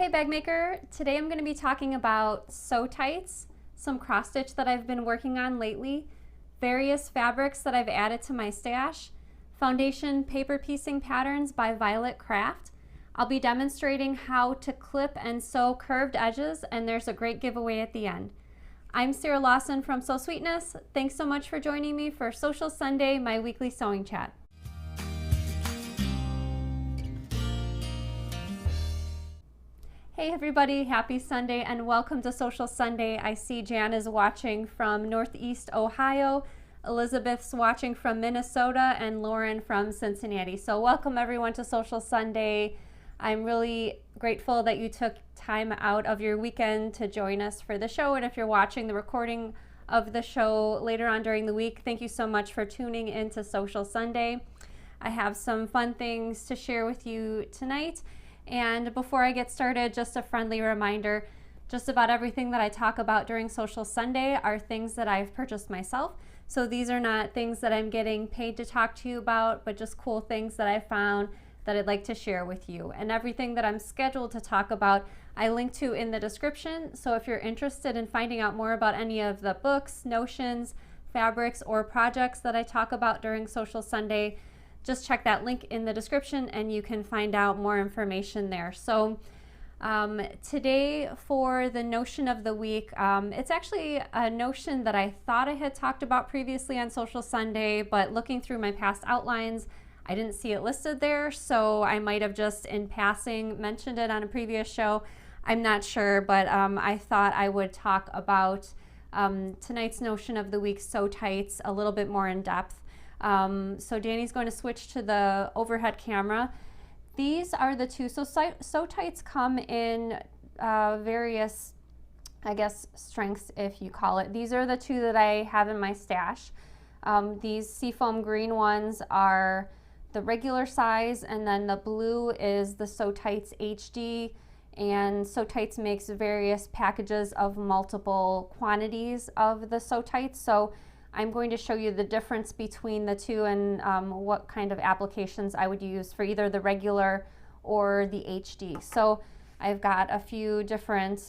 Hey bag maker, today I'm going to be talking about Sewtites, some cross stitch that I've been working on lately, various fabrics that I've added to my stash, foundation paper piecing patterns by Violet Craft. I'll be demonstrating how to clip and sew curved edges, and there's a great giveaway at the end. I'm Sarah Lawson from Sew Sweetness. Thanks so much for joining me for Sewcial Sunday, my weekly sewing chat. Hey everybody, happy Sunday and welcome to Sewcial Sunday. I see Jan is watching from Northeast Ohio, Elizabeth's watching from Minnesota, and Lauren from Cincinnati. So welcome everyone to Sewcial Sunday. I'm really grateful that you took time out of your weekend to join us for the show, and if you're watching the recording of the show later on during the week, thank you so much for tuning in to Sewcial Sunday. I have some fun things to share with you tonight. And before I get started, just a friendly reminder, just about everything that I talk about during Sewcial Sunday are things that I've purchased myself. So these are not things that I'm getting paid to talk to you about, but just cool things that I found that I'd like to share with you. And everything that I'm scheduled to talk about, I link to in the description. So if you're interested in finding out more about any of the books, notions, fabrics, or projects that I talk about during Sewcial Sunday, just check that link in the description and you can find out more information there. So today for the notion of the week, it's actually a notion that I thought I had talked about previously on Sewcial Sunday, but looking through my past outlines, I didn't see it listed there, so I might have just in passing mentioned it on a previous show. I'm not sure, but I thought I would talk about tonight's notion of the week, Sewtites, a little bit more in depth. So Danny's going to switch to the overhead camera. These are the two. So Sewtites come in various, I guess, strengths, if you call it. These are the two that I have in my stash. These seafoam green ones are the regular size, and then the blue is the Sewtites HD. And Sewtites makes various packages of multiple quantities of the Sewtites. So I'm going to show you the difference between the two and what kind of applications I would use for either the regular or the HD. So I've got a few different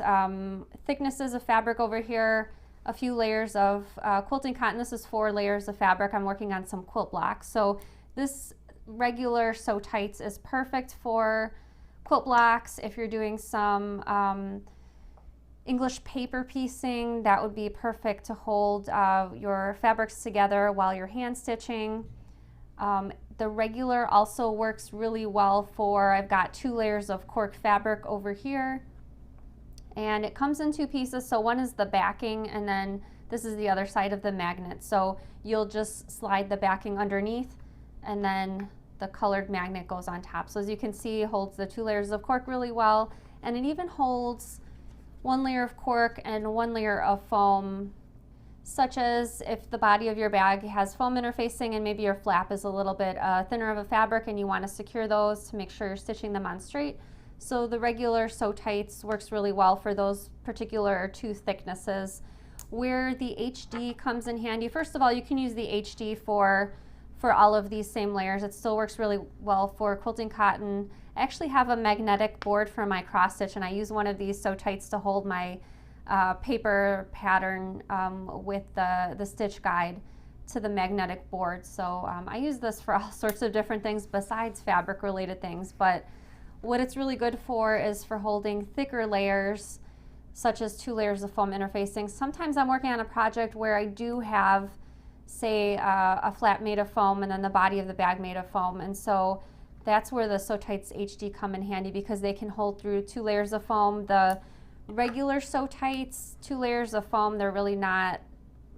thicknesses of fabric over here, a few layers of quilting cotton. This is 4 layers of fabric. I'm working on some quilt blocks. So this regular Sewtites is perfect for quilt blocks. If you're doing some English paper piecing, that would be perfect to hold your fabrics together while you're hand stitching. The regular also works really well for, I've got 2 layers of cork fabric over here, and it comes in 2 pieces. So one is the backing, and then this is the other side of the magnet. So you'll just slide the backing underneath, and then the colored magnet goes on top. So as you can see, it holds the 2 layers of cork really well, and it even holds 1 layer of cork and 1 layer of foam, such as if the body of your bag has foam interfacing and maybe your flap is a little bit thinner of a fabric and you want to secure those to make sure you're stitching them on straight. So the regular Sewtites works really well for those particular 2 thicknesses. Where the HD comes in handy, first of all, you can use the HD for all of these same layers. It still works really well for quilting cotton. I actually have a magnetic board for my cross stitch, and I use one of these Sewtites to hold my paper pattern with the stitch guide to the magnetic board. So I use this for all sorts of different things besides fabric related things, but what it's really good for is for holding thicker layers, such as 2 layers of foam interfacing. Sometimes I'm working on a project where I do have, say, a flap made of foam and then the body of the bag made of foam, and so that's where the Sewtites HD come in handy because they can hold through 2 layers of foam. The regular Sewtites, 2 layers of foam, they're really not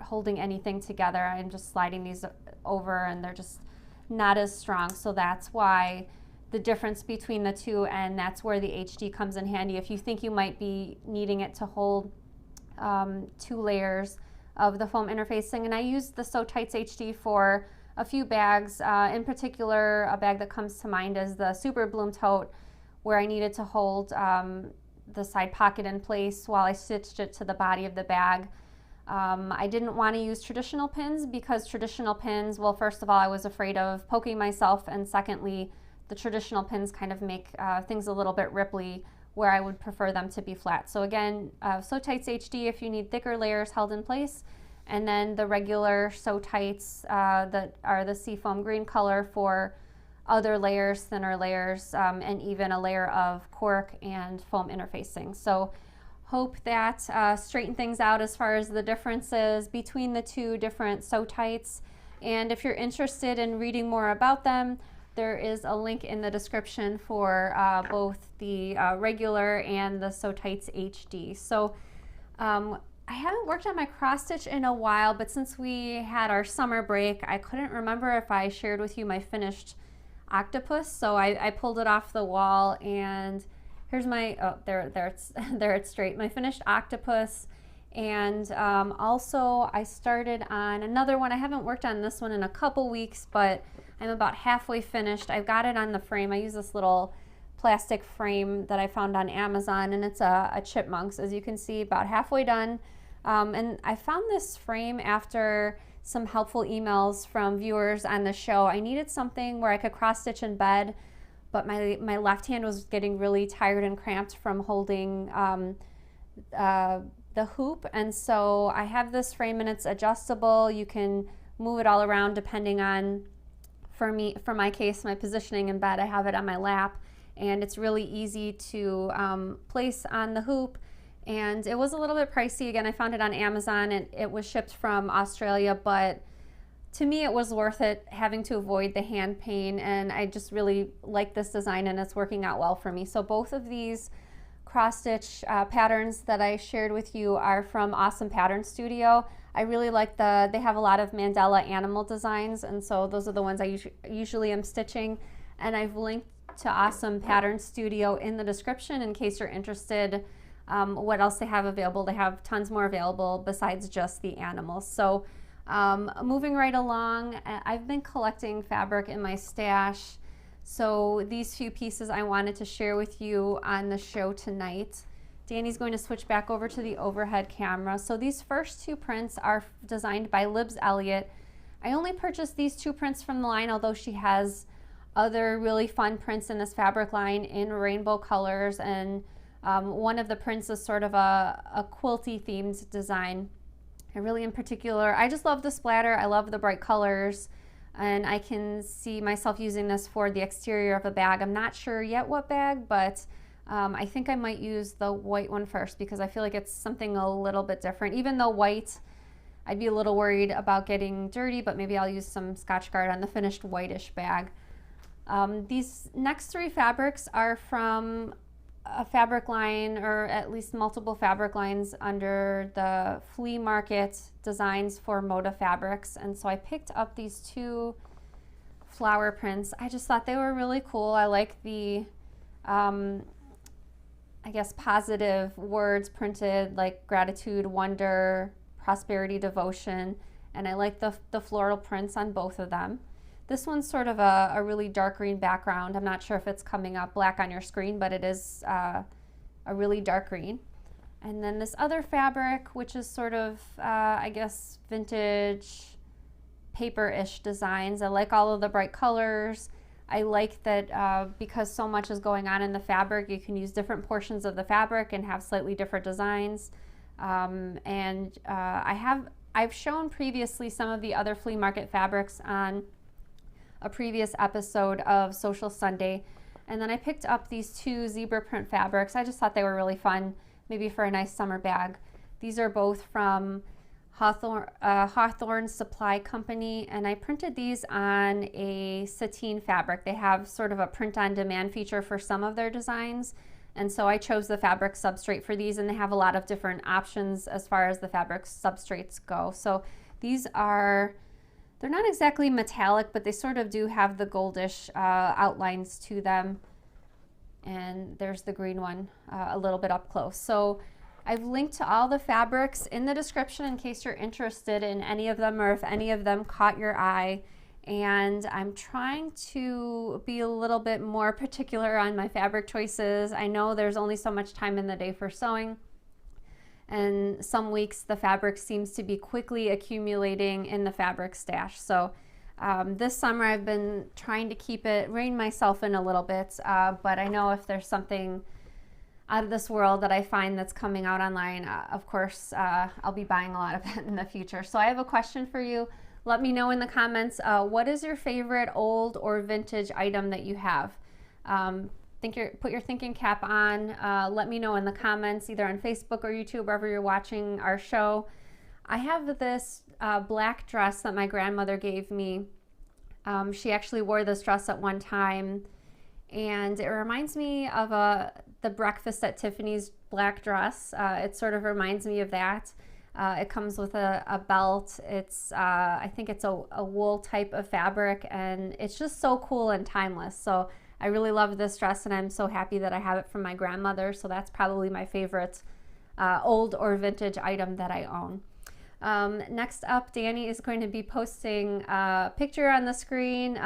holding anything together. I'm just sliding these over and they're just not as strong. So that's why the difference between the two, and that's where the HD comes in handy if you think you might be needing it to hold 2 layers of the foam interfacing. And I use the Sewtites HD for a few bags. In particular, a bag that comes to mind is the Super Bloom tote, where I needed to hold the side pocket in place while I stitched it to the body of the bag. I didn't want to use traditional pins because traditional pins, well, first of all, I was afraid of poking myself, and secondly, the traditional pins kind of make things a little bit ripply where I would prefer them to be flat. So again, Sewtites HD if you need thicker layers held in place, and then the regular Sewtites that are the seafoam green color for other layers, thinner layers, and even a layer of cork and foam interfacing. So hope that straightened things out as far as the differences between the two different Sewtites. And if you're interested in reading more about them, there is a link in the description for both the regular and the Sewtites HD. So I haven't worked on my cross stitch in a while, but since we had our summer break, I couldn't remember if I shared with you my finished octopus. So I pulled it off the wall, and here's my, oh, there it's straight, my finished octopus. And also I started on another one. I haven't worked on this one in a couple weeks, but I'm about halfway finished. I've got it on the frame. I use this little plastic frame that I found on Amazon, and it's a chipmunks, as you can see, about halfway done. And I found this frame after some helpful emails from viewers on the show. I needed something where I could cross stitch in bed, but my left hand was getting really tired and cramped from holding the hoop. And so I have this frame, and it's adjustable. You can move it all around depending on, for my case, my positioning in bed. I have it on my lap, and it's really easy to place on the hoop. And it was a little bit pricey. Again, I found it on Amazon, and it was shipped from Australia, but to me it was worth it, having to avoid the hand pain, and I just really like this design, and it's working out well for me. So both of these cross stitch patterns that I shared with you are from Awesome Pattern Studio. I really like they have a lot of mandala animal designs, and so those are the ones I usually am stitching, and I've linked to Awesome Pattern Studio in the description in case you're interested what else they have available. They have tons more available besides just the animals. So moving right along, I've been collecting fabric in my stash. So these few pieces I wanted to share with you on the show tonight. Danny's going to switch back over to the overhead camera. So these first two prints are designed by Libs Elliott. I only purchased these two prints from the line, although she has other really fun prints in this fabric line in rainbow colors, and one of the prints is sort of a quilty themed design. I really, in particular, I just love the splatter. I love the bright colors, and I can see myself using this for the exterior of a bag. I'm not sure yet what bag, but I think I might use the white one first because I feel like it's something a little bit different. Even though white, I'd be a little worried about getting dirty, but maybe I'll use some Scotch Guard on the finished whitish bag. These next three fabrics are from a fabric line, or at least multiple fabric lines under the Flea Market Designs for Moda Fabrics. And so I picked up these two flower prints. I just thought they were really cool. I like the, I guess, positive words printed, like gratitude, wonder, prosperity, devotion. And I like the floral prints on both of them. This one's sort of a really dark green background. I'm not sure if it's coming up black on your screen, but it is a really dark green. And then this other fabric, which is sort of, I guess, vintage paper-ish designs. I like all of the bright colors. I like that because so much is going on in the fabric, you can use different portions of the fabric and have slightly different designs. I've shown previously some of the other Flea Market fabrics on a previous episode of Social Sunday, and then I picked up these two zebra print fabrics. I just thought they were really fun, maybe for a nice summer bag. These are both from Hawthorne Supply Company, and I printed these on a sateen fabric. They have sort of a print on demand feature for some of their designs, and so I chose the fabric substrate for these, and they have a lot of different options as far as the fabric substrates go. So these are, they're not exactly metallic, but they sort of do have the goldish outlines to them. And there's the green one a little bit up close. So I've linked to all the fabrics in the description in case you're interested in any of them, or if any of them caught your eye. And I'm trying to be a little bit more particular on my fabric choices. I know there's only so much time in the day for sewing, and some weeks the fabric seems to be quickly accumulating in the fabric stash. So this summer I've been trying to rein myself in a little bit, but I know if there's something out of this world that I find that's coming out online. Of course, I'll be buying a lot of it in the future. So I have a question for you. Let me know in the comments, what is your favorite old or vintage item that you have? Put your thinking cap on. Let me know in the comments, either on Facebook or YouTube, wherever you're watching our show. I have this black dress that my grandmother gave me. She actually wore this dress at one time, and it reminds me of the Breakfast at Tiffany's black dress. It sort of reminds me of that. It comes with a belt. It's I think it's a wool type of fabric, and it's just so cool and timeless. So I really love this dress, and I'm so happy that I have it from my grandmother. So that's probably my favorite old or vintage item that I own. Next up, Danny is going to be posting a picture on the screen.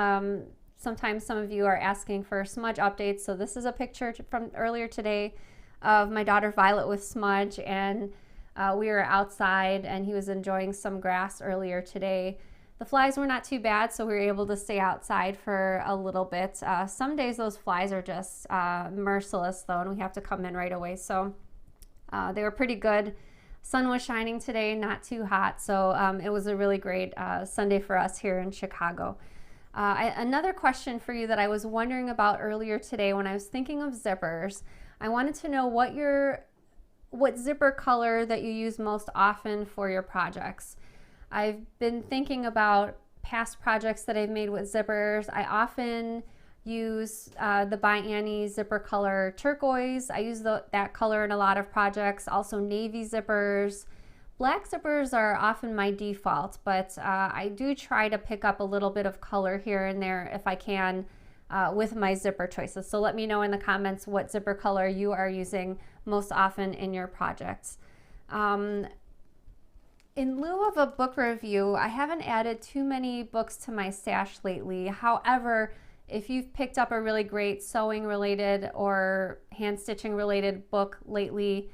Sometimes some of you are asking for Smudge updates, so this is a picture from earlier today of my daughter Violet with Smudge, and we were outside and he was enjoying some grass earlier today. The flies were not too bad, so we were able to stay outside for a little bit. Some days those flies are just merciless though, and we have to come in right away, so they were pretty good. Sun was shining today, not too hot, so it was a really great Sunday for us here in Chicago. Another question for you that I was wondering about earlier today when I was thinking of zippers, I wanted to know what zipper color that you use most often for your projects. I've been thinking about past projects that I've made with zippers. I often use the By Annie zipper color turquoise. I use that color in a lot of projects. Also navy zippers. Black zippers are often my default, but I do try to pick up a little bit of color here and there if I can with my zipper choices. So let me know in the comments what zipper color you are using most often in your projects. In lieu of a book review, I haven't added too many books to my stash lately. However, if you've picked up a really great sewing related or hand stitching related book lately,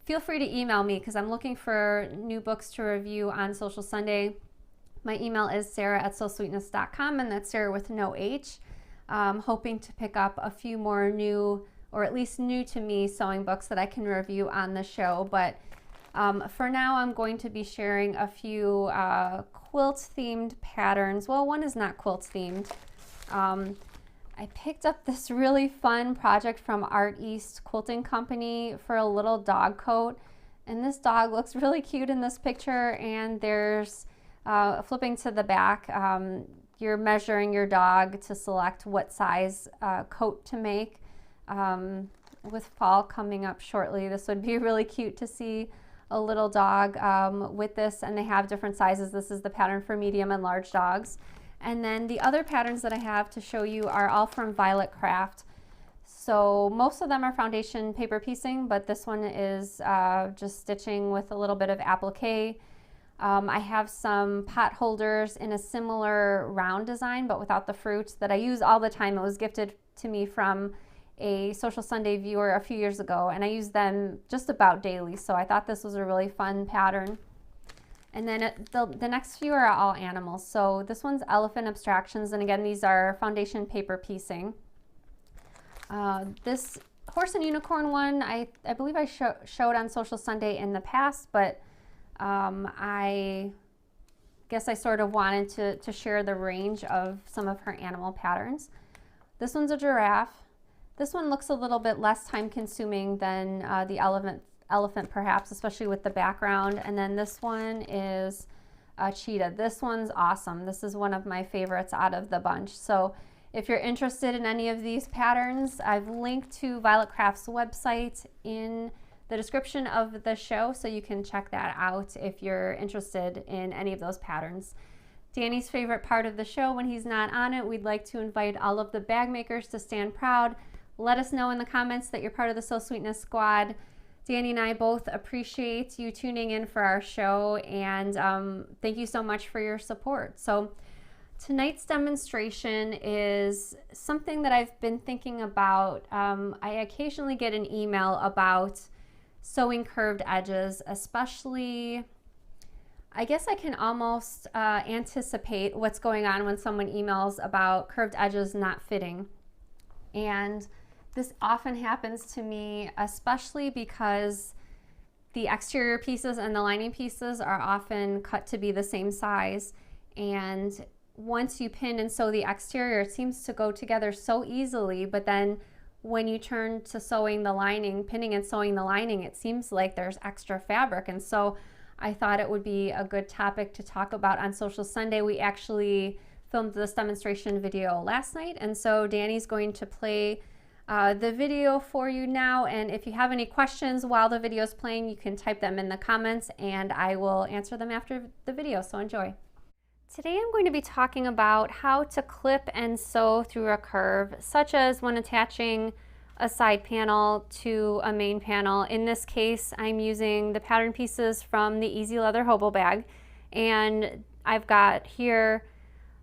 feel free to email me because I'm looking for new books to review on Sewcial Sunday. My email is sarah@sewsweetness.com, and that's Sarah with no H. Hoping to pick up a few more new, or at least new to me, sewing books that I can review on the show. But for now, I'm going to be sharing a few quilt-themed patterns. Well, one is not quilt-themed. I picked up this really fun project from Art East Quilting Company for a little dog coat, and this dog looks really cute in this picture. And there's flipping to the back, you're measuring your dog to select what size coat to make. With fall coming up shortly, this would be really cute to see a little dog with this, and they have different sizes. This is the pattern for medium and large dogs. And then the other patterns that I have to show you are all from Violet Craft. So most of them are foundation paper piecing, but this one is just stitching with a little bit of applique. I have some pot holders in a similar round design, but without the fruit, that I use all the time. It was gifted to me from a Sewcial Sunday viewer a few years ago, and I use them just about daily. So I thought this was a really fun pattern. And then the next few are all animals. So this one's Elephant Abstractions, and again, these are foundation paper piecing. This Horse and Unicorn one, I believe I showed on Sewcial Sunday in the past, but I guess I sort of wanted to share the range of some of her animal patterns. This one's a giraffe. This one looks a little bit less time consuming than the elephant perhaps, especially with the background. And then this one is a cheetah. This one's awesome. This is one of my favorites out of the bunch. So if you're interested in any of these patterns, I've linked to Violet Craft's website in the description of the show, so you can check that out if you're interested in any of those patterns. Danny's favorite part of the show when he's not on it, we'd like to invite all of the bag makers to stand proud. Let us know in the comments that you're part of the Sew Sweetness squad. Danny and I both appreciate you tuning in for our show, and thank you so much for your support. So tonight's demonstration is something that I've been thinking about. I occasionally get an email about sewing curved edges, especially, I guess I can almost anticipate what's going on when someone emails about curved edges not fitting. And This often happens to me, especially because the exterior pieces and the lining pieces are often cut to be the same size. And once you pin and sew the exterior, it seems to go together so easily, but then when you turn to sewing the lining, pinning and sewing the lining, it seems like there's extra fabric. And so I thought it would be a good topic to talk about on Sewcial Sunday. We actually filmed this demonstration video last night, and so Danny's going to play the video for you now. And if you have any questions while the video is playing, you can type them in the comments and I will answer them after the video, so enjoy. Today I'm going to be talking about how to clip and sew through a curve, such as when attaching a side panel to a main panel. In this case, I'm using the pattern pieces from the Easy Leather Hobo Bag, and I've got here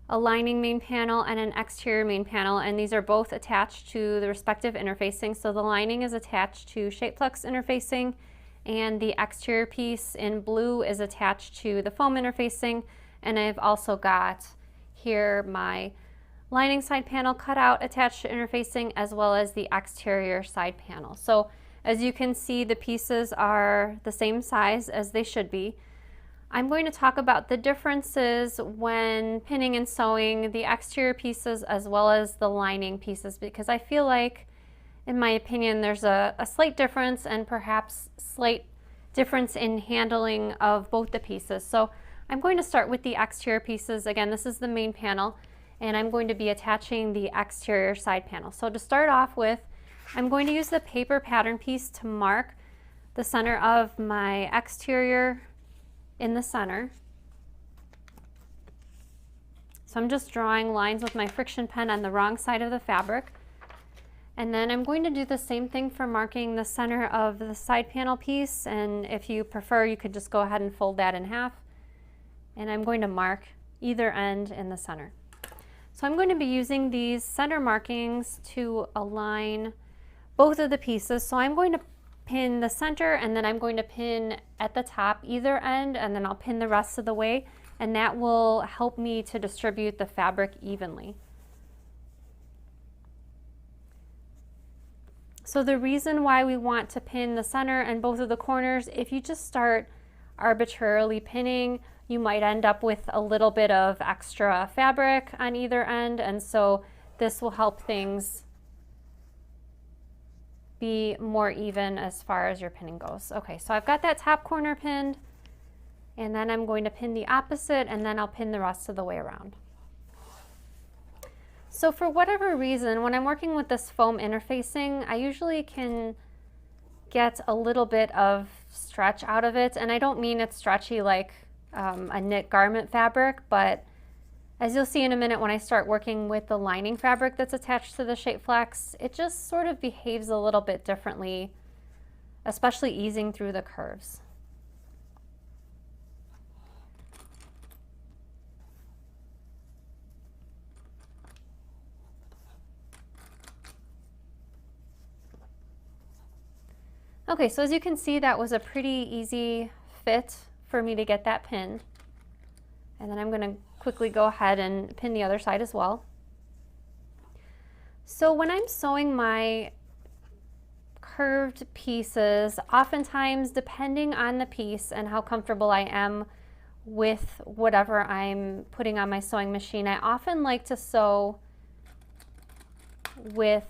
a lining main panel and an exterior main panel, and these are both attached to the respective interfacing. So the lining is attached to Shapeplux interfacing, and the exterior piece in blue is attached to the foam interfacing. And I've also got here my lining side panel cut out attached to interfacing, as well as the exterior side panel. So as you can see, the pieces are the same size as they should be. I'm going to talk about the differences when pinning and sewing the exterior pieces as well as the lining pieces, because I feel like, in my opinion, there's a slight difference and perhaps slight difference in handling of both the pieces. So I'm going to start with the exterior pieces. Again, this is the main panel, and I'm going to be attaching the exterior side panel. So to start off with, I'm going to use the paper pattern piece to mark the center of my exterior in the center. So I'm just drawing lines with my friction pen on the wrong side of the fabric. And then I'm going to do the same thing for marking the center of the side panel piece, and if you prefer, you could just go ahead and fold that in half. And I'm going to mark either end in the center. So I'm going to be using these center markings to align both of the pieces. So I'm going to pin the center, and then I'm going to pin at the top either end, and then I'll pin the rest of the way, and that will help me to distribute the fabric evenly. So the reason why we want to pin the center and both of the corners, if you just start arbitrarily pinning, you might end up with a little bit of extra fabric on either end, and so this will help things be more even as far as your pinning goes. Okay, so I've got that top corner pinned, and then I'm going to pin the opposite, and then I'll pin the rest of the way around. So for whatever reason, when I'm working with this foam interfacing, I usually can get a little bit of stretch out of it, and I don't mean it's stretchy like a knit garment fabric, but as you'll see in a minute when I start working with the lining fabric that's attached to the Shapeplux, it just sort of behaves a little bit differently, especially easing through the curves. Okay, so as you can see, that was a pretty easy fit for me to get that pinned. And then I'm going to quickly go ahead and pin the other side as well. So when I'm sewing my curved pieces, oftentimes, depending on the piece and how comfortable I am with whatever I'm putting on my sewing machine, I often like to sew with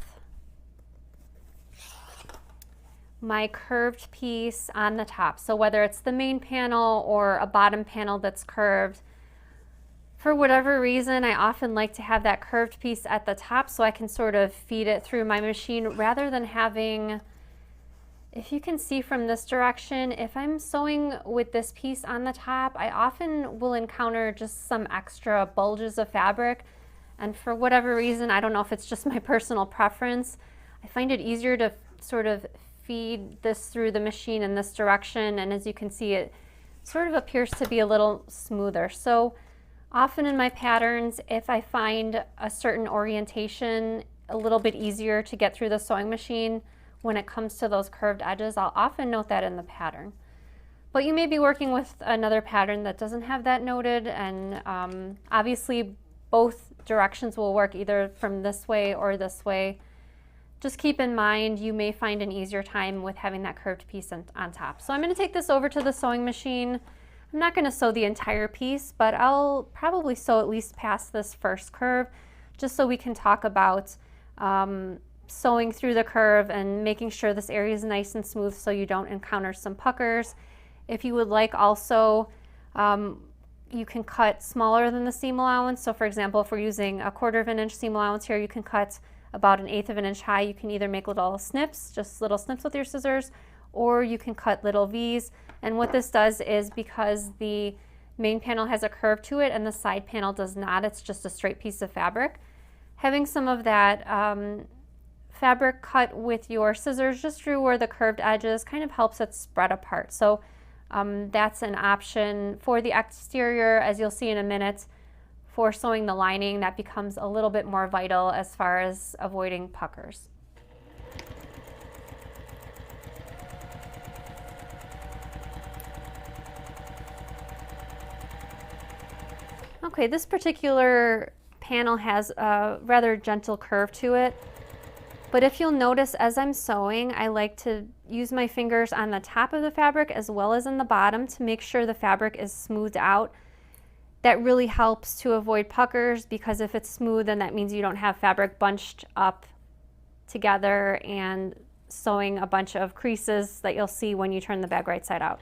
my curved piece on the top. So whether it's the main panel or a bottom panel that's curved, for whatever reason, I often like to have that curved piece at the top so I can sort of feed it through my machine rather than having, if you can see from this direction, if I'm sewing with this piece on the top, I often will encounter just some extra bulges of fabric. And for whatever reason, I don't know if it's just my personal preference, I find it easier to sort of feed this through the machine in this direction, and as you can see, it sort of appears to be a little smoother. So often in my patterns, if I find a certain orientation a little bit easier to get through the sewing machine when it comes to those curved edges, I'll often note that in the pattern. But you may be working with another pattern that doesn't have that noted, and obviously both directions will work, either from this way or this way. just keep in mind you may find an easier time with having that curved piece on top. So I'm going to take this over to the sewing machine. I'm not going to sew the entire piece, but I'll probably sew at least past this first curve, just so we can talk about sewing through the curve and making sure this area is nice and smooth so you don't encounter some puckers. If you would like also, you can cut smaller than the seam allowance. So for example, if we're using a 1/4 of an inch seam allowance here, you can cut about 1/8 of an inch high. You can either make little snips, just little snips with your scissors, or you can cut little V's. And what this does is, because the main panel has a curve to it and the side panel does not, it's just a straight piece of fabric, having some of that fabric cut with your scissors just through where the curved edge is kind of helps it spread apart. So that's an option for the exterior. As you'll see in a minute, for sewing the lining, that becomes a little bit more vital as far as avoiding puckers. Okay, this particular panel has a rather gentle curve to it, but if you'll notice, as I'm sewing, I like to use my fingers on the top of the fabric as well as in the bottom to make sure the fabric is smoothed out. That really helps to avoid puckers, because if it's smooth, then that means you don't have fabric bunched up together and sewing a bunch of creases that you'll see when you turn the bag right side out.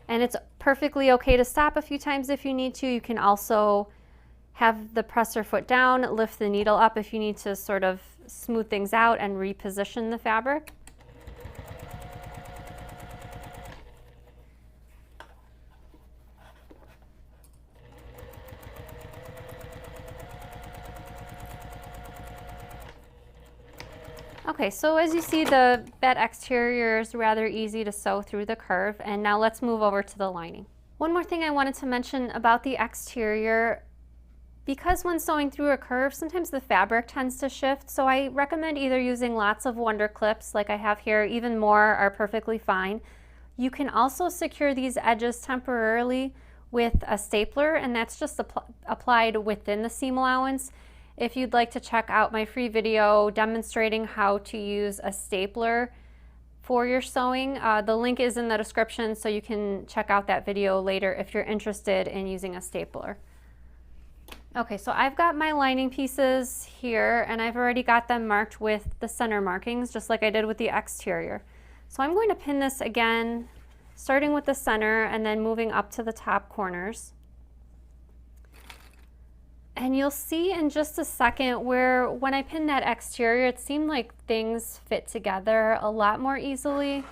And it's perfectly okay to stop a few times if you need to. You can also have the presser foot down, lift the needle up if you need to sort of smooth things out and reposition the fabric. Okay, so as you see, the bed exterior is rather easy to sew through the curve, and now let's move over to the lining. One more thing I wanted to mention about the exterior, because when sewing through a curve, sometimes the fabric tends to shift, so I recommend either using lots of Wonder Clips like I have here. Even more are perfectly fine. You can also secure these edges temporarily with a stapler, and that's just applied within the seam allowance. If you'd like to check out my free video demonstrating how to use a stapler for your sewing, the link is in the description, so you can check out that video later if you're interested in using a stapler. Okay, so I've got my lining pieces here, and I've already got them marked with the center markings, just like I did with the exterior. So I'm going to pin this again, starting with the center and then moving up to the top corners. And you'll see in just a second where when I pinned that exterior, it seemed like things fit together a lot more easily.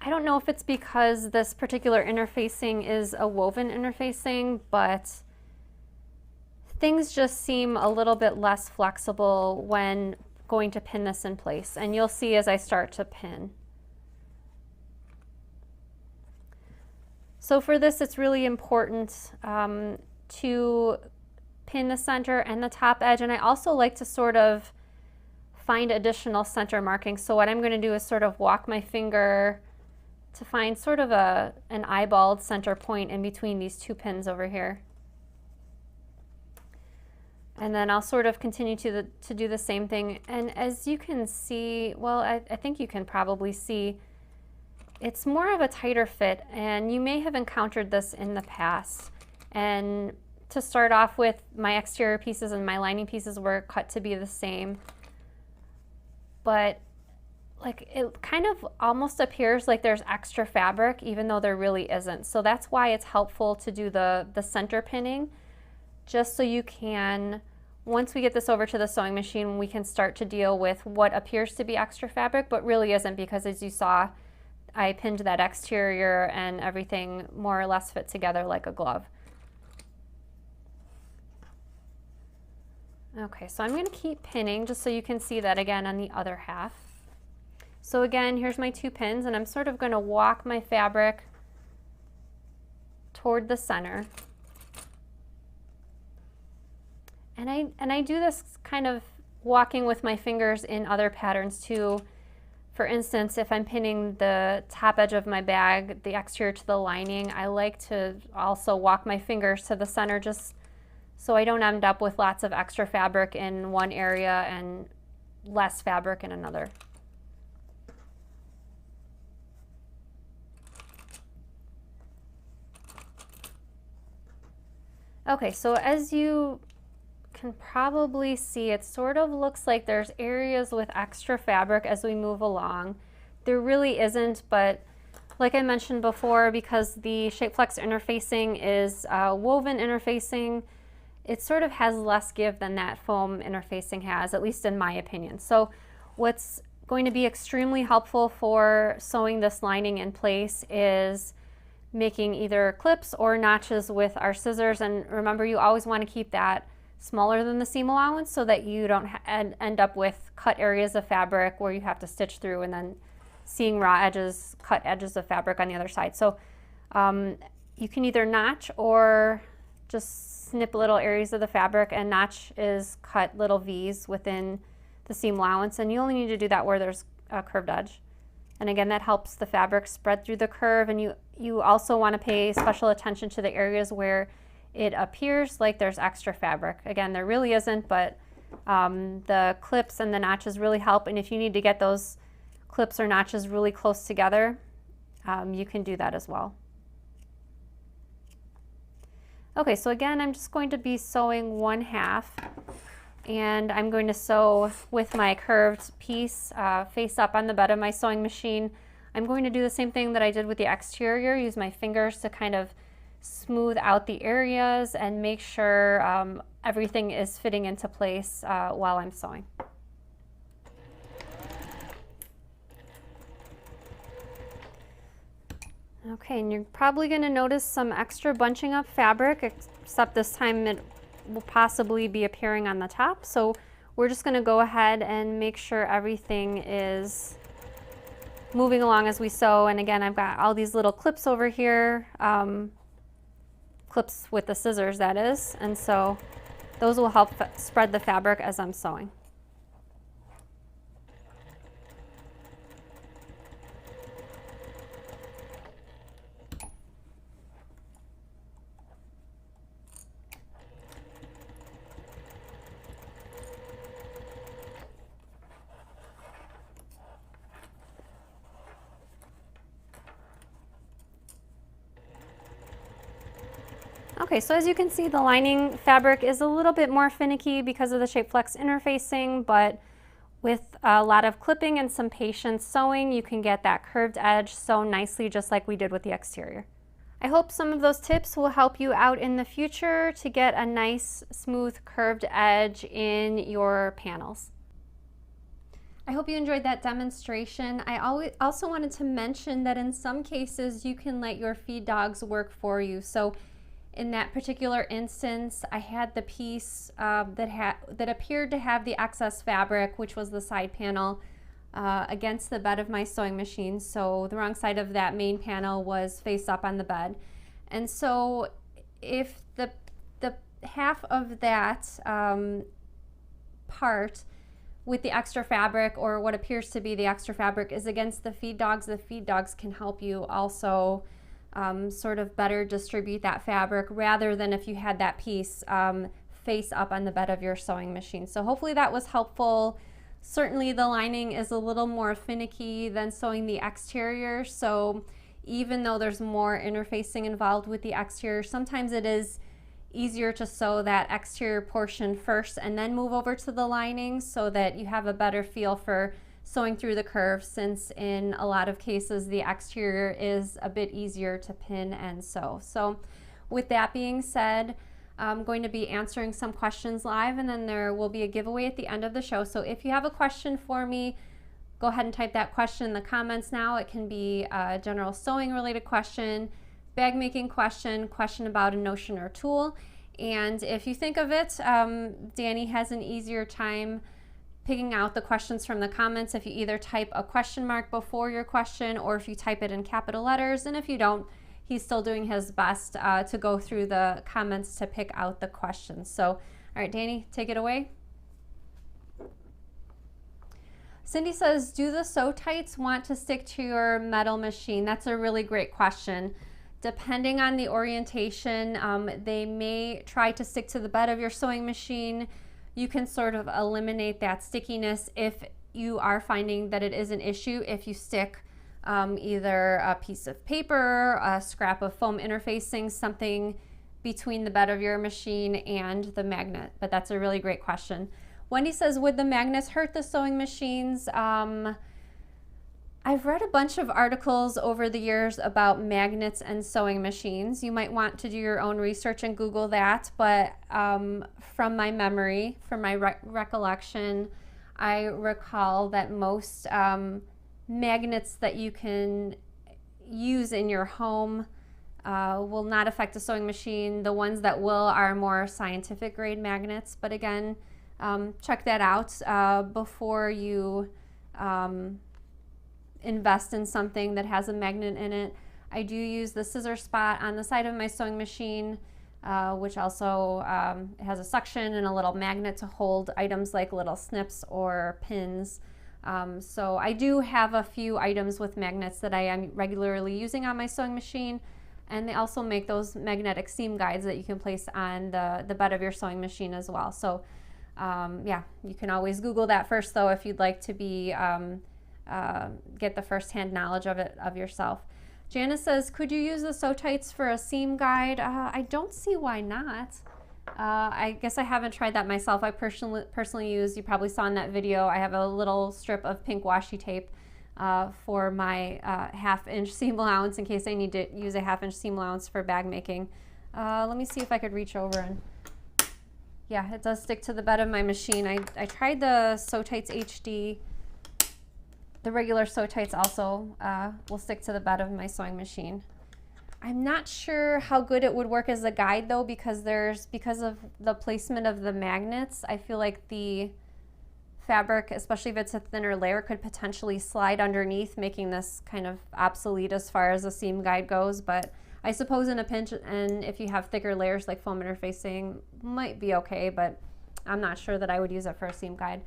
I don't know if it's because this particular interfacing is a woven interfacing, but things just seem a little bit less flexible when going to pin this in place. And you'll see as I start to pin. So for this, it's really important to pin the center and the top edge, and I also like to sort of find additional center markings. So what I'm going to do is sort of walk my finger to find sort of an eyeballed center point in between these two pins over here. And then I'll sort of continue to do the same thing. And as you can see, well, I think you can probably see, it's more of a tighter fit, and you may have encountered this in the past. And to start off with, my exterior pieces and my lining pieces were cut to be the same, but like it kind of almost appears like there's extra fabric even though there really isn't. So that's why it's helpful to do the center pinning, just so you can, once we get this over to the sewing machine, we can start to deal with what appears to be extra fabric but really isn't, because as you saw, I pinned that exterior and everything more or less fit together like a glove. Okay, so I'm going to keep pinning just so you can see that again on the other half. So again, here's my two pins, and I'm sort of going to walk my fabric toward the center. And I do this kind of walking with my fingers in other patterns too. For instance, if I'm pinning the top edge of my bag, the exterior to the lining, I like to also walk my fingers to the center just so I don't end up with lots of extra fabric in one area and less fabric in another. Okay, so as you can probably see, it sort of looks like there's areas with extra fabric as we move along. There really isn't, but like I mentioned before, because the Shapeflex interfacing is woven interfacing, it sort of has less give than that foam interfacing has, at least in my opinion. So what's going to be extremely helpfoll for sewing this lining in place is making either clips or notches with our scissors. And remember, you always want to keep that smaller than the seam allowance so that you don't end up with cut areas of fabric where you have to stitch through and then seeing raw edges, cut edges of fabric on the other side. So you can either notch or just snip little areas of the fabric, and notch is cut little V's within the seam allowance, and you only need to do that where there's a curved edge. And again, that helps the fabric spread through the curve, and you also want to pay special attention to the areas where it appears like there's extra fabric. Again, there really isn't, but the clips and the notches really help, and if you need to get those clips or notches really close together, you can do that as well. Okay, so again, I'm just going to be sewing 1/2, and I'm going to sew with my curved piece face up on the bed of my sewing machine. I'm going to do the same thing that I did with the exterior, use my fingers to kind of smooth out the areas and make sure everything is fitting into place while I'm sewing. Okay, and you're probably going to notice some extra bunching up fabric, except this time it will possibly be appearing on the top. So we're just going to go ahead and make sure everything is moving along as we sew. And again, I've got all these little clips over here, clips with the scissors, that is, and so those will help spread the fabric as I'm sewing. Okay, so as you can see, the lining fabric is a little bit more finicky because of the Shapeflex interfacing, but with a lot of clipping and some patient sewing, you can get that curved edge sewn nicely, just like we did with the exterior. I hope some of those tips will help you out in the future to get a nice, smooth, curved edge in your panels. I hope you enjoyed that demonstration. I also wanted to mention that in some cases, you can let your feed dogs work for you. So in that particular instance, I had the piece that appeared to have the excess fabric, which was the side panel, against the bed of my sewing machine. So the wrong side of that main panel was face up on the bed. And so if the half of that part with the extra fabric, or what appears to be the extra fabric, is against the feed dogs can help you also sort of better distribute that fabric, rather than if you had that piece face up on the bed of your sewing machine. So hopefully that was helpful. Certainly the lining is a little more finicky than sewing the exterior, so even though there's more interfacing involved with the exterior, sometimes it is easier to sew that exterior portion first and then move over to the lining so that you have a better feel for sewing through the curve, since in a lot of cases the exterior is a bit easier to pin and sew. So with that being said, I'm going to be answering some questions live, and then there will be a giveaway at the end of the show. So if you have a question for me, go ahead and type that question in the comments now. It can be a general sewing related question, bag making question, question about a notion or tool. And if you think of it, Danny has an easier time picking out the questions from the comments if you either type a question mark before your question, or if you type it in capital letters. And if you don't, he's still doing his best to go through the comments to pick out the questions. So, all right, Danny, take it away. Cindy says, do the Sewtites want to stick to your metal machine? That's a really great question. Depending on the orientation, they may try to stick to the bed of your sewing machine. You can sort of eliminate that stickiness if you are finding that it is an issue if you stick either a piece of paper, a scrap of foam interfacing, something between the bed of your machine and the magnet. But that's a really great question. Wendy says, would the magnets hurt the sewing machines? I've read a bunch of articles over the years about magnets and sewing machines. You might want to do your own research and Google that, but from my memory, from my recollection, I recall that most magnets that you can use in your home will not affect the sewing machine. The ones that will are more scientific grade magnets, but again, check that out before you invest in something that has a magnet in it. I do use the scissor spot on the side of my sewing machine, which also has a suction and a little magnet to hold items like little snips or pins. So I do have a few items with magnets that I am regularly using on my sewing machine, and they also make those magnetic seam guides that you can place on the bed of your sewing machine as well. So yeah, you can always Google that first though if you'd like to be get the first-hand knowledge of it yourself. Janice says, could you use the Sewtites for a seam guide? I don't see why not. I guess I haven't tried that myself. I personally use, you probably saw in that video, I have a little strip of pink washi tape for my half-inch seam allowance in case I need to use a half-inch seam allowance for bag making. Let me see if I could reach over and, yeah, it does stick to the bed of my machine. I tried the Sewtites HD. The regular Sewtites also will stick to the bed of my sewing machine. I'm not sure how good it would work as a guide though, because of the placement of the magnets, I feel like the fabric, especially if it's a thinner layer, could potentially slide underneath, making this kind of obsolete as far as a seam guide goes. But I suppose in a pinch, and if you have thicker layers like foam interfacing, might be okay, but I'm not sure that I would use it for a seam guide.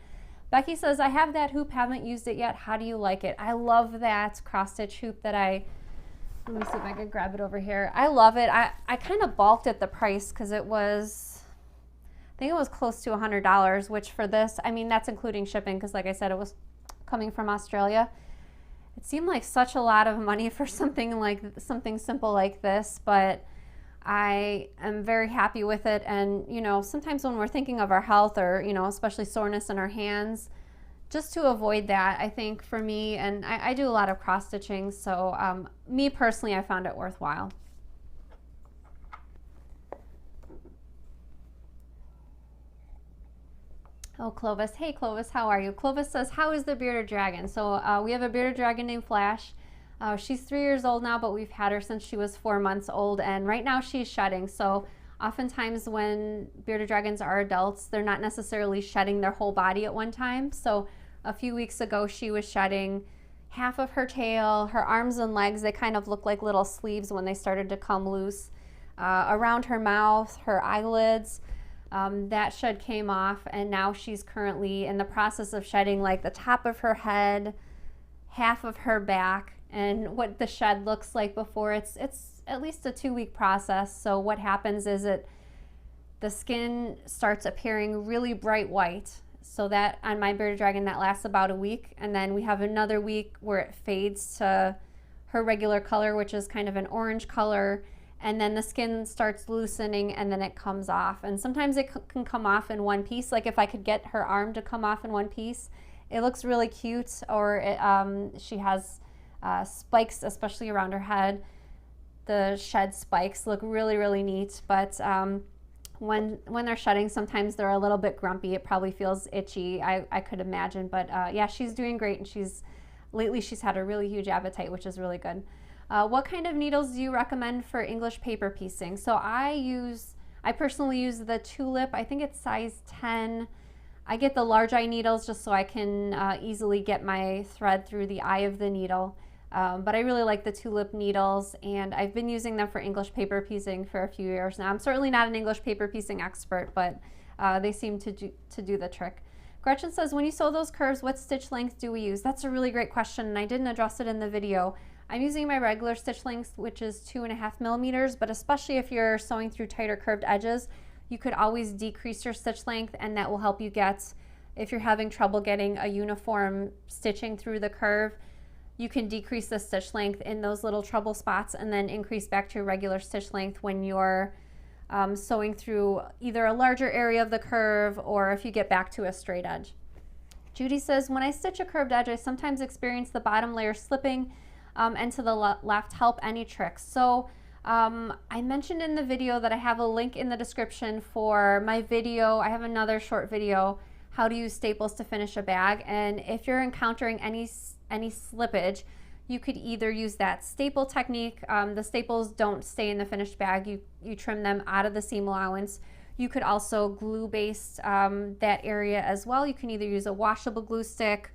Becky says, I have that hoop, haven't used it yet. How do you like it? I love that cross-stitch hoop that let me see if I can grab it over here. I love it. I kind of balked at the price because it was, I think it was close to $100, which for this, I mean, that's including shipping because like I said, it was coming from Australia. It seemed like such a lot of money for something simple like this, but I am very happy with it. And you know, sometimes when we're thinking of our health or, you know, especially soreness in our hands, just to avoid that, I think for me, and I do a lot of cross stitching, so me personally, I found it worthwhile. Oh, Clovis. Hey, Clovis, how are you? Clovis says, how is the bearded dragon? So we have a bearded dragon named Flash. She's 3 years old now, but we've had her since she was 4 months old, and right now she's shedding. So oftentimes when bearded dragons are adults, they're not necessarily shedding their whole body at one time. So a few weeks ago, she was shedding half of her tail, her arms and legs. They kind of look like little sleeves when they started to come loose. Around her mouth, her eyelids, that shed came off, and now she's currently in the process of shedding like the top of her head, half of her back. And what the shed looks like before, it's at least a 2-week process. So what happens is the skin starts appearing really bright white. So that on my bearded dragon, that lasts about a week. And then we have another week where it fades to her regular color, which is kind of an orange color. And then the skin starts loosening and then it comes off. And sometimes it can come off in one piece. Like if I could get her arm to come off in one piece, it looks really cute. Or she has spikes, especially around her head. The shed spikes look really, really neat, but when they're shedding, sometimes they're a little bit grumpy. It probably feels itchy, I could imagine, but yeah, she's doing great, and lately she's had a really huge appetite, which is really good. What kind of needles do you recommend for English paper piecing? So I personally use the Tulip. I think it's size 10. I get the large eye needles just so I can easily get my thread through the eye of the needle. But I really like the Tulip needles, and I've been using them for English paper piecing for a few years now. I'm certainly not an English paper piecing expert, but they seem to do the trick. Gretchen says, when you sew those curves, what stitch length do we use? That's a really great question, and I didn't address it in the video. I'm using my regular stitch length, which is 2.5 millimeters, but especially if you're sewing through tighter curved edges, you could always decrease your stitch length, and that will help you get, if you're having trouble getting a uniform stitching through the curve, you can decrease the stitch length in those little trouble spots and then increase back to your regular stitch length when you're sewing through either a larger area of the curve or if you get back to a straight edge. Judy says, when I stitch a curved edge, I sometimes experience the bottom layer slipping and to the left. Help, any tricks? So I mentioned in the video that I have a link in the description for my video. I have another short video, how to use staples to finish a bag. And if you're encountering any slippage, you could either use that staple technique. The staples don't stay in the finished bag. You trim them out of the seam allowance. You could also glue baste that area as well. You can either use a washable glue stick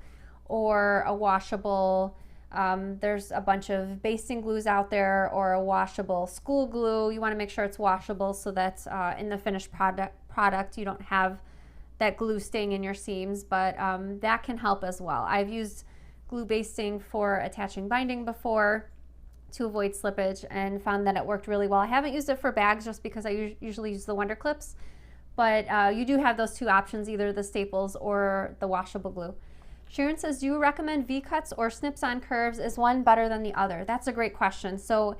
or a washable, there's a bunch of basting glues out there, or a washable school glue. You want to make sure it's washable so that in the finished product you don't have that glue staying in your seams, but that can help as well. I've used glue basting for attaching binding before to avoid slippage and found that it worked really well. I haven't used it for bags just because I usually use the Wonder Clips, but you do have those two options, either the staples or the washable glue. Sharon says, do you recommend V-cuts or snips on curves? Is one better than the other? That's a great question. So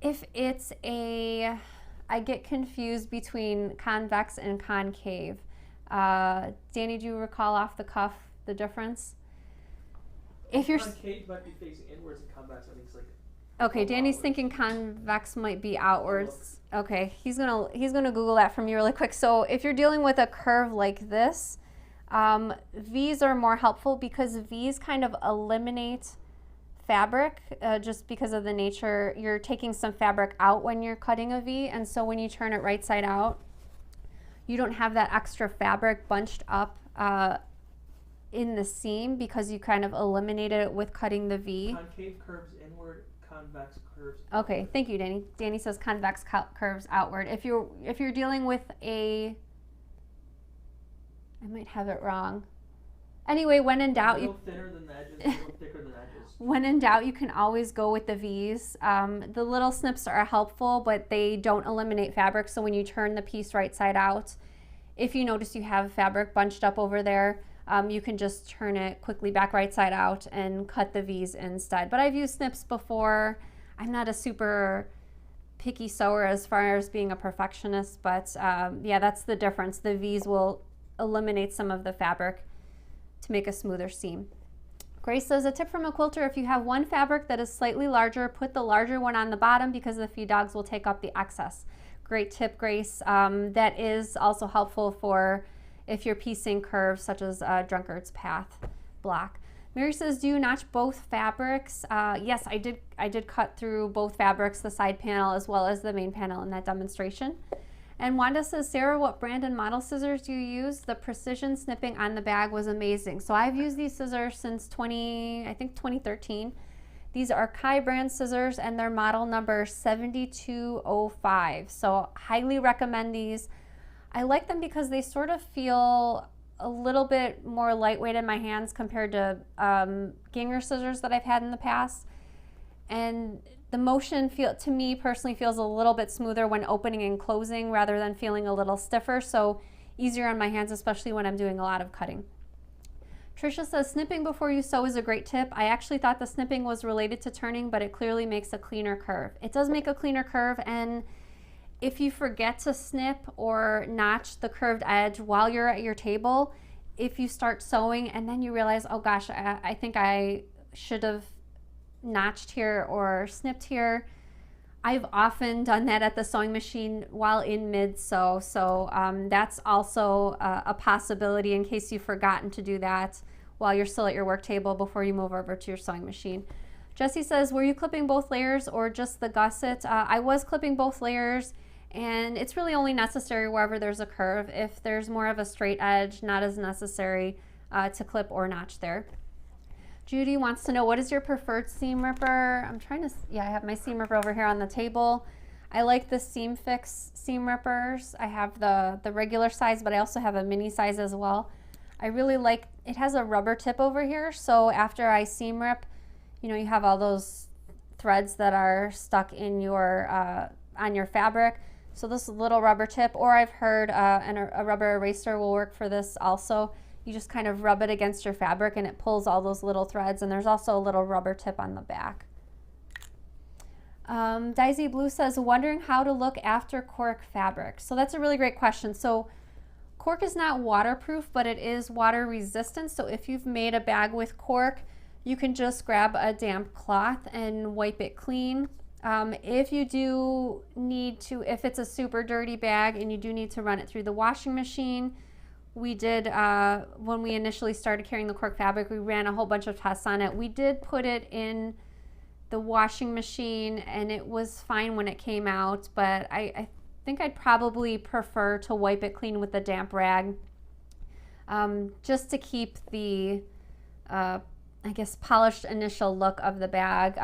if it's I get confused between convex and concave. Danny, do you recall off the cuff the difference? If you're concave might be facing inwards and convex I think it's like okay, Danny's outwards. Thinking convex might be outwards. Okay, he's gonna Google that for me really quick. So if you're dealing with a curve like this, V's are more helpful because V's kind of eliminate fabric just because of the nature. You're taking some fabric out when you're cutting a V, and so when you turn it right side out, you don't have that extra fabric bunched up in the seam because you kind of eliminated it with cutting the V. Concave curves inward, convex curves outward. Okay, thank you, Danny. Danny says convex curves outward. If you're dealing with I might have it wrong. Anyway, when in doubt, you thinner than the edges, a little thicker than the edges. When in doubt, you can always go with the V's. The little snips are helpful, but they don't eliminate fabric. So when you turn the piece right side out, if you notice you have fabric bunched up over there, you can just turn it quickly back right side out and cut the V's instead. But I've used snips before. I'm not a super picky sewer as far as being a perfectionist, but yeah, that's the difference. The V's will eliminate some of the fabric to make a smoother seam. Grace says, a tip from a quilter: if you have one fabric that is slightly larger, put the larger one on the bottom because the feed dogs will take up the excess. Great tip, Grace. That is also helpful for if you're piecing curves such as Drunkard's Path block. Mary says, do you notch both fabrics? Yes, I did cut through both fabrics, the side panel as well as the main panel in that demonstration. And Wanda says, Sarah, what brand and model scissors do you use? The precision snipping on the bag was amazing. So I've used these scissors since 2013. These are Kai brand scissors and they're model number 7205. So highly recommend these. I like them because they sort of feel a little bit more lightweight in my hands compared to Ginger scissors that I've had in the past. And the motion to me personally feels a little bit smoother when opening and closing rather than feeling a little stiffer. So easier on my hands, especially when I'm doing a lot of cutting. Trisha says, snipping before you sew is a great tip. I actually thought the snipping was related to turning, but it clearly makes a cleaner curve. It does make a cleaner curve, and if you forget to snip or notch the curved edge while you're at your table, if you start sewing and then you realize, oh gosh, I think I should have notched here or snipped here. I've often done that at the sewing machine while in mid-sew, so that's also a possibility in case you've forgotten to do that while you're still at your work table before you move over to your sewing machine. Jessie says, were you clipping both layers or just the gusset? I was clipping both layers, and it's really only necessary wherever there's a curve. If there's more of a straight edge, not as necessary to clip or notch there. Judy wants to know, what is your preferred seam ripper? I'm trying to, yeah, I have my seam ripper over here on the table. I like the Seam Fix seam rippers. I have the regular size, but I also have a mini size as well. I really like, it has a rubber tip over here, so after I seam rip, you know, you have all those threads that are stuck in your on your fabric. So this little rubber tip, or I've heard a rubber eraser will work for this also. You just kind of rub it against your fabric and it pulls all those little threads, and there's also a little rubber tip on the back. Daisy Blue says, wondering how to look after cork fabric. So that's a really great question. So cork is not waterproof, but it is water resistant. So if you've made a bag with cork, you can just grab a damp cloth and wipe it clean. If you do need to, if it's a super dirty bag and you do need to run it through the washing machine, we did, when we initially started carrying the cork fabric, we ran a whole bunch of tests on it. We did put it in the washing machine and it was fine when it came out, but I think I'd probably prefer to wipe it clean with a damp rag, just to keep the, I guess, polished initial look of the bag.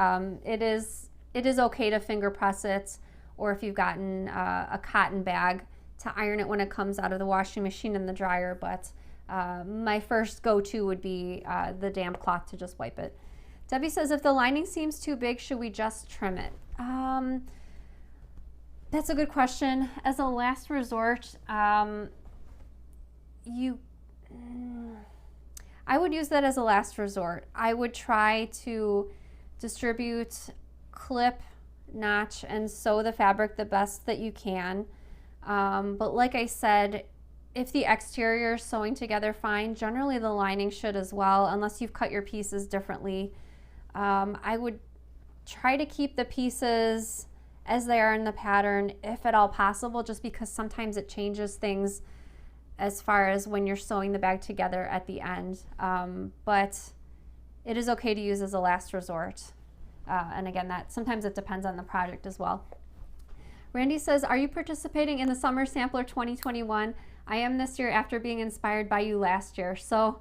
It is okay to finger press it, or if you've gotten a cotton bag, to iron it when it comes out of the washing machine and the dryer, but my first go-to would be the damp cloth to just wipe it. Debbie says, if the lining seems too big, should we just trim it? That's a good question. As a last resort, I would use that as a last resort. I would try to distribute, clip, notch, and sew the fabric the best that you can. But like I said, if the exterior is sewing together fine, generally the lining should as well, unless you've cut your pieces differently. I would try to keep the pieces as they are in the pattern, if at all possible, just because sometimes it changes things as far as when you're sewing the bag together at the end. But it is okay to use as a last resort. And again, that sometimes it depends on the project as well. Randy says, are you participating in the Summer Sampler 2021? I am this year after being inspired by you last year. So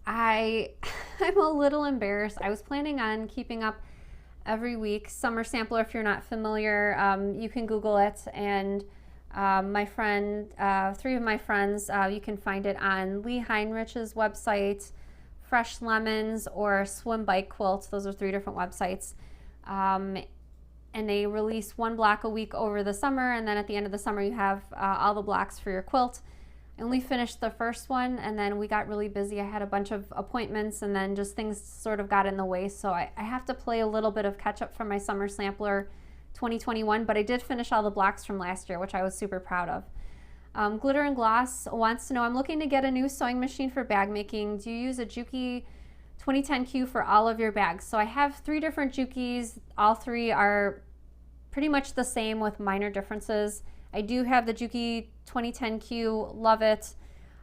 I'm a little embarrassed. I was planning on keeping up every week. Summer Sampler, if you're not familiar, you can Google it. And my friend, 3 of my friends, you can find it on Lee Heinrich's website, Fresh Lemons, or Swim Bike Quilts. Those are 3 different websites. And they release 1 block a week over the summer, and then at the end of the summer you have all the blocks for your quilt. I only finished the first one, and then we got really busy. I had a bunch of appointments, and then just things sort of got in the way, so I have to play a little bit of catch up from my Summer Sampler 2021, but I did finish all the blocks from last year, which I was super proud of. Glitter and Gloss wants to know, I'm looking to get a new sewing machine for bag making. Do you use a Juki 2010Q for all of your bags? So I have 3 different Jukis. All 3 are pretty much the same with minor differences. I do have the Juki 2010Q, love it.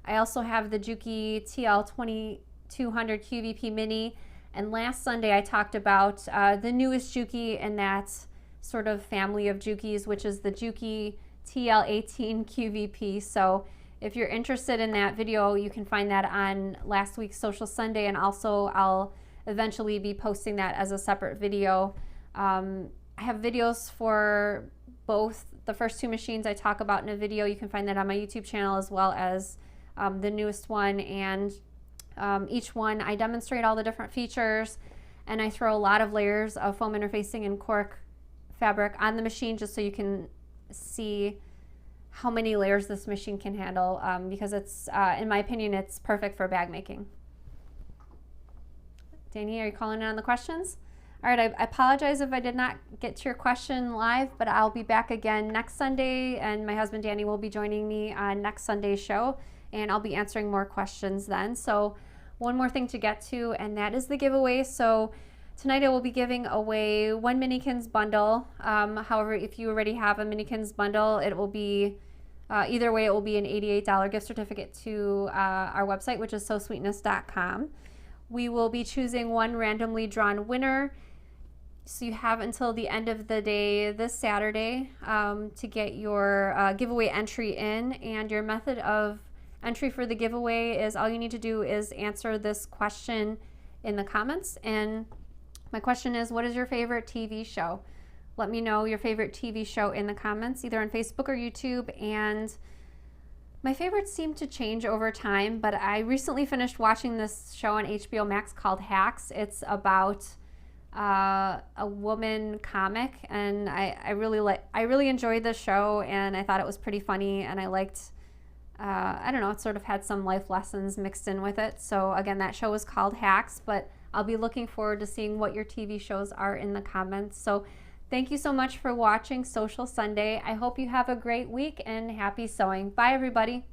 I also have the Juki TL2200 QVP Mini. And last Sunday I talked about the newest Juki in that sort of family of Jukis, which is the Juki TL18 QVP. So if you're interested in that video, you can find that on last week's Sewcial Sunday, and also I'll eventually be posting that as a separate video. I have videos for both the first 2 machines I talk about in a video. You can find that on my YouTube channel, as well as the newest one, and each one I demonstrate all the different features, and I throw a lot of layers of foam interfacing and cork fabric on the machine just so you can see how many layers this machine can handle, because it's, in my opinion, it's perfect for bag making. Danny, are you calling in on the questions? All right, I apologize if I did not get to your question live, but I'll be back again next Sunday, and my husband Danny will be joining me on next Sunday's show, and I'll be answering more questions then. So one more thing to get to, and that is the giveaway. So tonight I will be giving away 1 Minikins bundle. However, if you already have a Minikins bundle, it will be, either way, it will be an $88 gift certificate to our website, which is sewsweetness.com. We will be choosing 1 randomly drawn winner. So you have until the end of the day this Saturday to get your giveaway entry in, and your method of entry for the giveaway is, all you need to do is answer this question in the comments. And my question is, what is your favorite TV show? Let me know your favorite TV show in the comments, either on Facebook or YouTube. And my favorites seem to change over time, but I recently finished watching this show on HBO Max called Hacks. It's about a woman comic, and I really enjoyed the show, and I thought it was pretty funny, and I liked I don't know, it sort of had some life lessons mixed in with it. So again, that show is called Hacks, but I'll be looking forward to seeing what your TV shows are in the comments. So thank you so much for watching Sewcial Sunday. I hope you have a great week and happy sewing. Bye everybody.